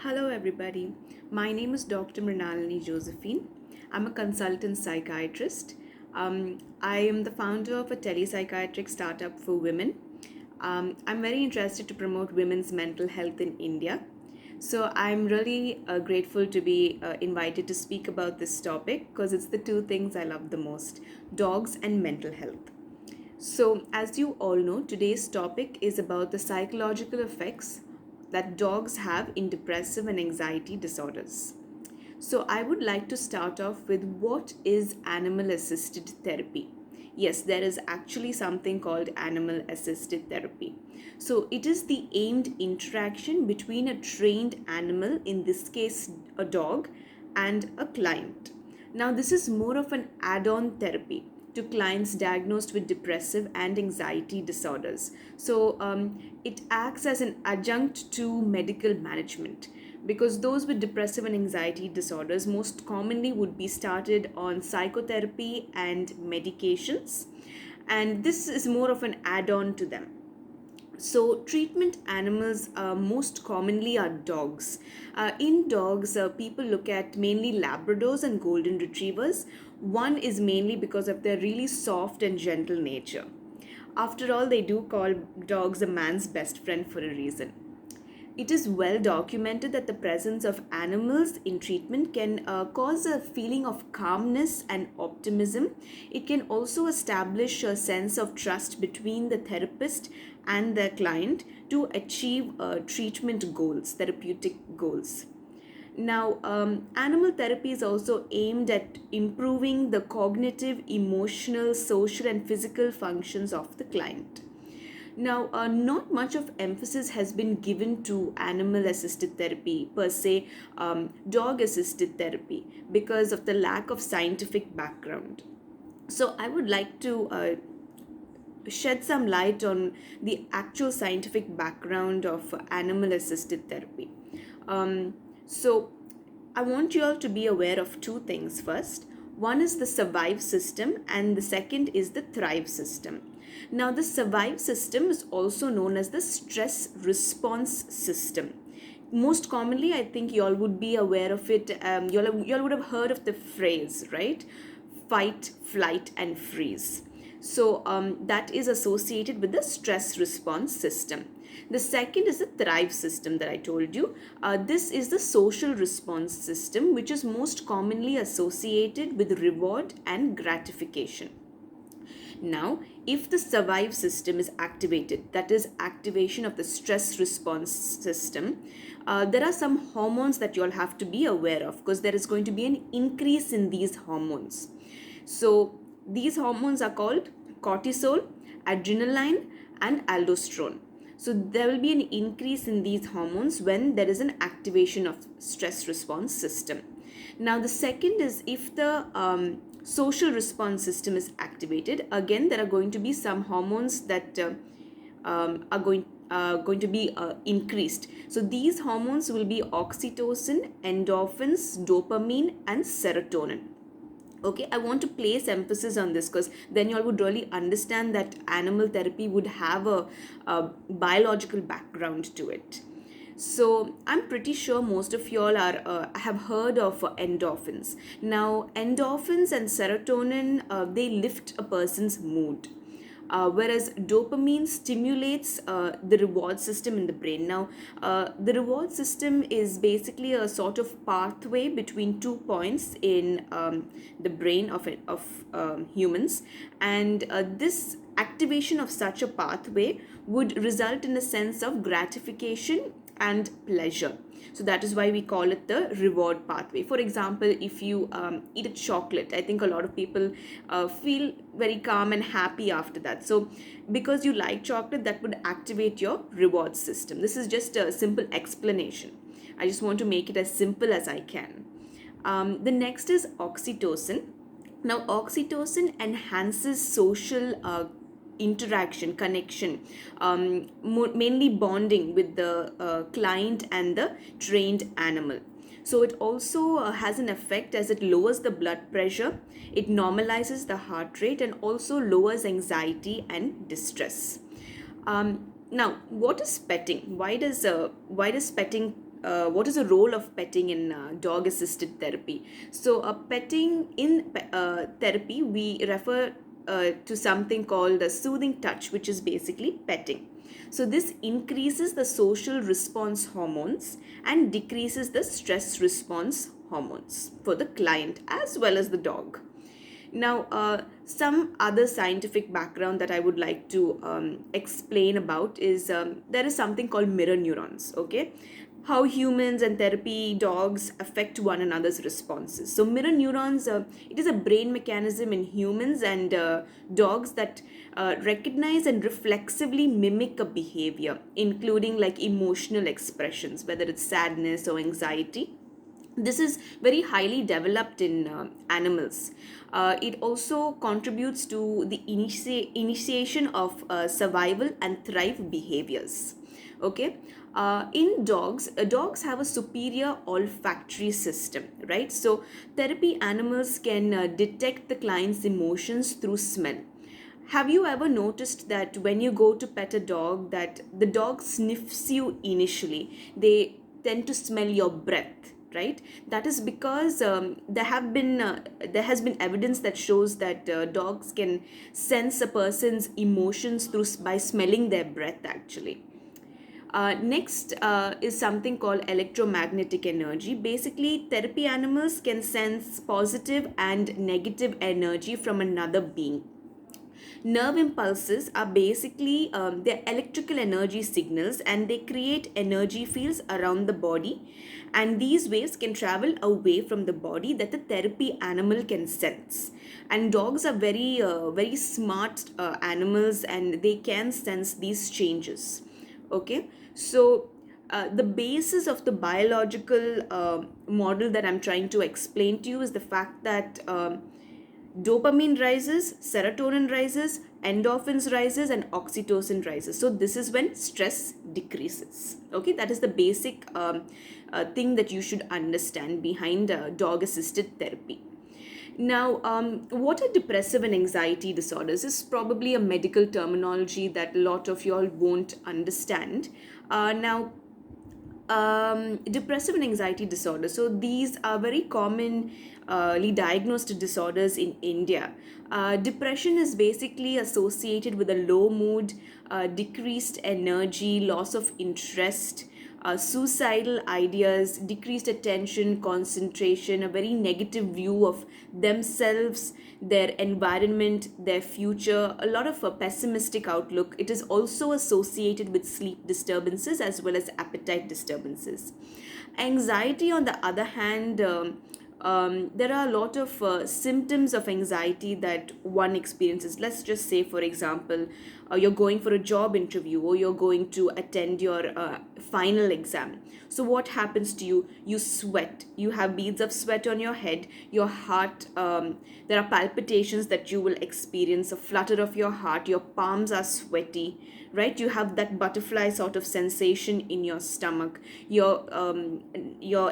Hello, everybody. My name is Dr. Mrinalini Josephine. I'm a consultant psychiatrist. I am the founder of a telepsychiatric startup for women. I'm very interested to promote women's mental health in India. So I'm really grateful to be invited to speak about this topic because it's the two things I love the most: dogs and mental health. So, as you all know, today's topic is about the psychological effects that dogs have in depressive and anxiety disorders. So, I would like to start off with what is animal assisted therapy. Yes, there is actually something called animal assisted therapy. So, it is the aimed interaction between a trained animal, in this case a dog, and a client. Now, this is more of an add on therapy to clients diagnosed with depressive and anxiety disorders. So, it acts as an adjunct to medical management because those with depressive and anxiety disorders most commonly would be started on psychotherapy and medications, and this is more of an add on to them. So, treatment animals most commonly are dogs. In dogs, people look at mainly Labradors and Golden Retrievers. One is mainly because of their really soft and gentle nature. After all, they do call dogs a man's best friend for a reason. It is well documented that the presence of animals in treatment can cause a feeling of calmness and optimism. It can also establish a sense of trust between the therapist and the client to achieve treatment goals, therapeutic goals. Now, animal therapy is also aimed at improving the cognitive, emotional, social, and physical functions of the client. Now, not much of emphasis has been given to animal assisted therapy per se, dog assisted therapy, because of the lack of scientific background. So, I would like to shed some light on the actual scientific background of animal assisted therapy. So, I want you all to be aware of two things first. One is the survive system, and the second is the thrive system. Now, the survive system is also known as the stress response system. Most commonly, I think you all would be aware of it. You all would have heard of the phrase, right? Fight, flight, and freeze. So, that is associated with the stress response system. The second is the thrive system that I told you. This is the social response system, which is most commonly associated with reward and gratification. Now, if the survive system is activated, that is activation of the stress response system, there are some hormones that you all have to be aware of because there is going to be an increase in these hormones. So, these hormones are called cortisol, adrenaline, and aldosterone. So, there will be an increase in these hormones when there is an activation of stress response system. Now, the second is if the social response system is activated, again, there are going to be some hormones that are going to be increased. So these hormones will be oxytocin, endorphins, dopamine, and serotonin. Okay, I want to place emphasis on this because then you all would really understand that animal therapy would have a biological background to it. So I'm pretty sure most of y'all are have heard of endorphins. Now, endorphins and serotonin, they lift a person's mood, whereas dopamine stimulates the reward system in the brain. Now, the reward system is basically a sort of pathway between 2 points in the brain of humans, and this activation of such a pathway would result in a sense of gratification and pleasure. So that is why we call it the reward pathway. For example, if you eat a chocolate, I think a lot of people feel very calm and happy after that. So because you like chocolate, that would activate your reward system. This is just a simple explanation. I just want to make it as simple as I can. The next is oxytocin. Now, oxytocin enhances social interaction, connection, mainly bonding with the client and the trained animal. So, it also has an effect as it lowers the blood pressure, it normalizes the heart rate, and also lowers anxiety and distress. Now, what is petting? Why does petting what is the role of petting in dog assisted therapy? So, petting in therapy, we refer to something called a soothing touch, which is basically petting. So, this increases the social response hormones and decreases the stress response hormones for the client as well as the dog. Now, some other scientific background that I would like to explain about is there is something called mirror neurons, okay? How humans and therapy dogs affect one another's responses. So, mirror neurons, it is a brain mechanism in humans and dogs that recognize and reflexively mimic a behavior, including like emotional expressions, whether it's sadness or anxiety. This is very highly developed in animals. It also contributes to the initiation of survival and thrive behaviors. Okay. In dogs, dogs have a superior olfactory system, right? So, therapy animals can detect the client's emotions through smell. Have you ever noticed that when you go to pet a dog, that the dog sniffs you initially? They tend to smell your breath, right? That is because there has been evidence that shows that dogs can sense a person's emotions through by smelling their breath actually. Next is something called electromagnetic energy. Basically, therapy animals can sense positive and negative energy from another being. Nerve impulses are basically they're electrical energy signals, and they create energy fields around the body, and these waves can travel away from the body that the therapy animal can sense. And dogs are very smart animals, and they can sense these changes. Okay, so the basis of the biological model that I'm trying to explain to you is the fact that dopamine rises, serotonin rises, endorphins rises, and oxytocin rises. So this is when stress decreases. Okay, that is the basic thing that you should understand behind dog assisted therapy. Now, what are depressive and anxiety disorders? This is probably a medical terminology that a lot of y'all won't understand. Now, depressive and anxiety disorders. So these are very commonly diagnosed disorders in India. Depression is basically associated with a low mood, decreased energy, loss of interest, suicidal ideas, decreased attention, concentration, a very negative view of themselves, their environment, their future, a lot of a pessimistic outlook. It is also associated with sleep disturbances as well as appetite disturbances. Anxiety, on the other hand, there are a lot of symptoms of anxiety that one experiences. Let's just say, for example, you're going for a job interview or you're going to attend your final exam. So, what happens to you? You sweat, you have beads of sweat on your head, your heart, there are palpitations that you will experience, a flutter of your heart, your palms are sweaty, right? You have that butterfly sort of sensation in your stomach, your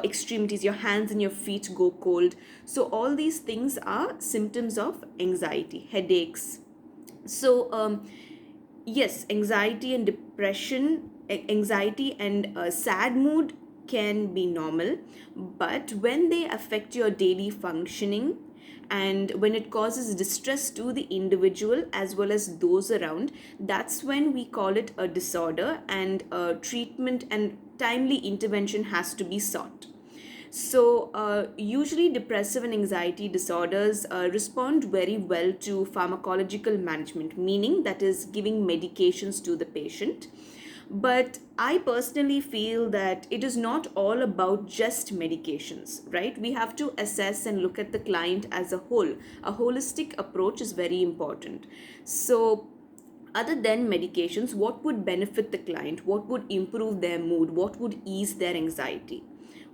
extremities, your hands and your feet go cold. So all these things are symptoms of anxiety, headaches. So yes, anxiety and depression, anxiety and sad mood can be normal, but when they affect your daily functioning and when it causes distress to the individual as well as those around, that's when we call it a disorder, and treatment and timely intervention has to be sought. So, usually depressive and anxiety disorders respond very well to pharmacological management, meaning that is giving medications to the patient. But I personally feel that it is not all about just medications, right? We have to assess and look at the client as a whole. A holistic approach is very important. So, other than medications, what would benefit the client? What would improve their mood? What would ease their anxiety?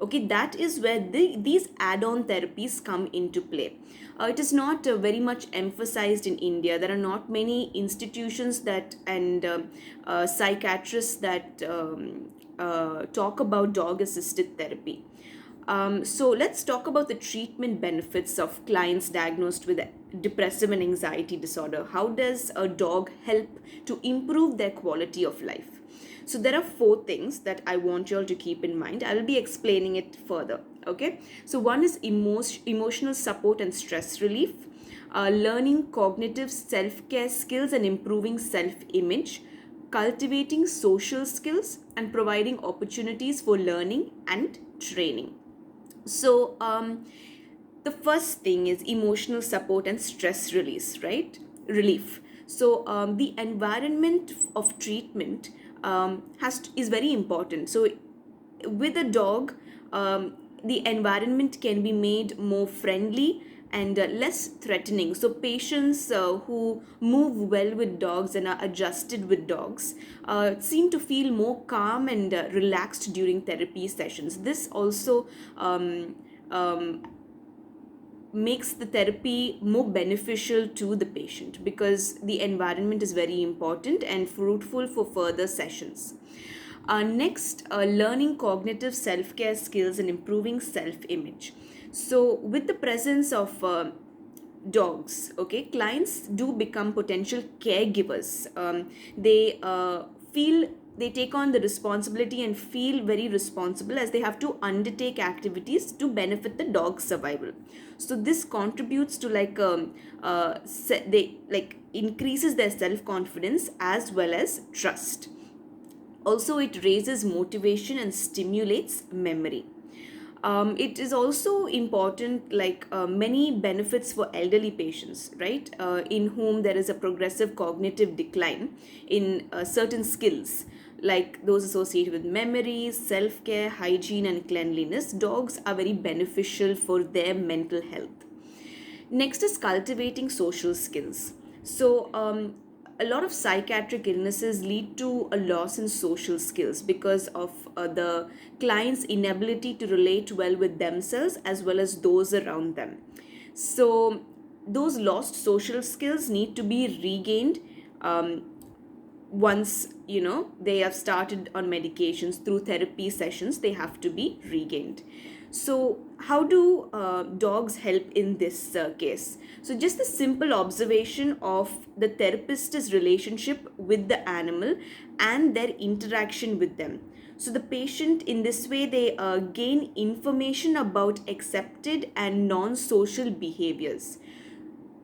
Okay, that is where these add-on therapies come into play. It is not very much emphasized in India. There are not many institutions that and psychiatrists that talk about dog assisted therapy. So let's talk about the treatment benefits of clients diagnosed with depressive and anxiety disorder. How does a dog help to improve their quality of life? So there are four things that I want you all to keep in mind. I'll be explaining it further. Okay. So one is emotional support and stress relief, learning cognitive self-care skills and improving self-image, cultivating social skills, and providing opportunities for learning and training. So the first thing is emotional support and stress release, right? Relief. So the environment of treatment is very important. So with a dog, the environment can be made more friendly and less threatening. So patients who move well with dogs and are adjusted with dogs seem to feel more calm and relaxed during therapy sessions. This also um, makes the therapy more beneficial to the patient, because the environment is very important and fruitful for further sessions. Next, learning cognitive self care skills and improving self image. So, with the presence of dogs, okay, clients do become potential caregivers. They take on the responsibility and feel very responsible, as they have to undertake activities to benefit the dog's survival. So this contributes to they like increases their self confidence as well as trust. Also, it raises motivation and stimulates memory. It is also important, many benefits for elderly patients, right, in whom there is a progressive cognitive decline in certain skills, like those associated with memory, self-care, hygiene, and cleanliness. Dogs are very beneficial for their mental health. Next is cultivating social skills. So, a lot of psychiatric illnesses lead to a loss in social skills because of the client's inability to relate well with themselves as well as those around them. So, those lost social skills need to be regained once they have started on medications. Through therapy sessions, they have to be regained. So how do dogs help in this case? So just the simple observation of the therapist's relationship with the animal and their interaction with them. So the patient, in this way, they gain information about accepted and non-social behaviors.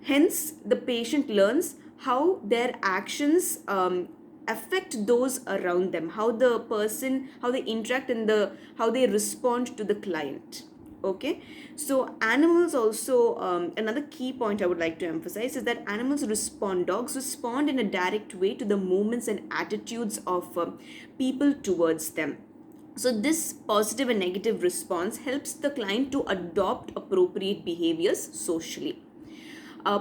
Hence, the patient learns how their actions affect those around them, how they interact, and how they respond to the client. Okay, so animals also, another key point I would like to emphasize is that dogs respond in a direct way to the movements and attitudes of people towards them. So this positive and negative response helps the client to adopt appropriate behaviors socially.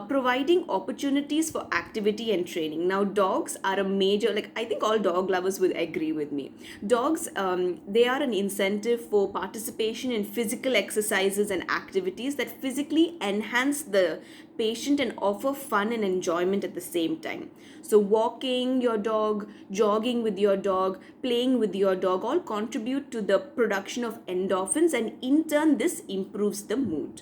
Providing opportunities for activity and training. Now, dogs are a major, I think all dog lovers will agree with me. Dogs, they are an incentive for participation in physical exercises and activities that physically enhance the patient and offer fun and enjoyment at the same time. So, walking your dog, jogging with your dog, playing with your dog all contribute to the production of endorphins, and in turn, this improves the mood.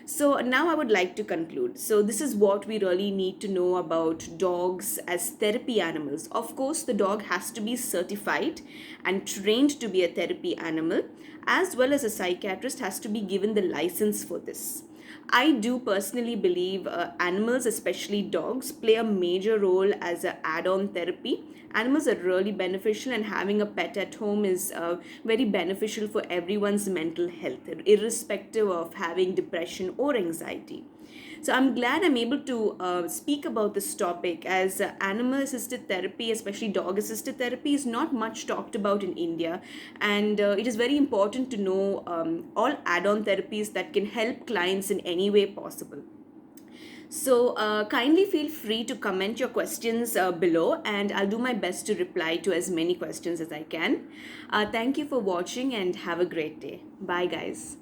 So now I would like to conclude. So this is what we really need to know about dogs as therapy animals. Of course, the dog has to be certified and trained to be a therapy animal, as well as a psychiatrist has to be given the license for this. I do personally believe animals, especially dogs, play a major role as an add-on therapy. Animals are really beneficial, and having a pet at home is very beneficial for everyone's mental health, irrespective of having depression or anxiety. So I'm glad I'm able to speak about this topic, as animal assisted therapy, especially dog assisted therapy, is not much talked about in India, and it is very important to know all add-on therapies that can help clients in any way possible. So kindly feel free to comment your questions below, and I'll do my best to reply to as many questions as I can. Thank you for watching and have a great day. Bye, guys.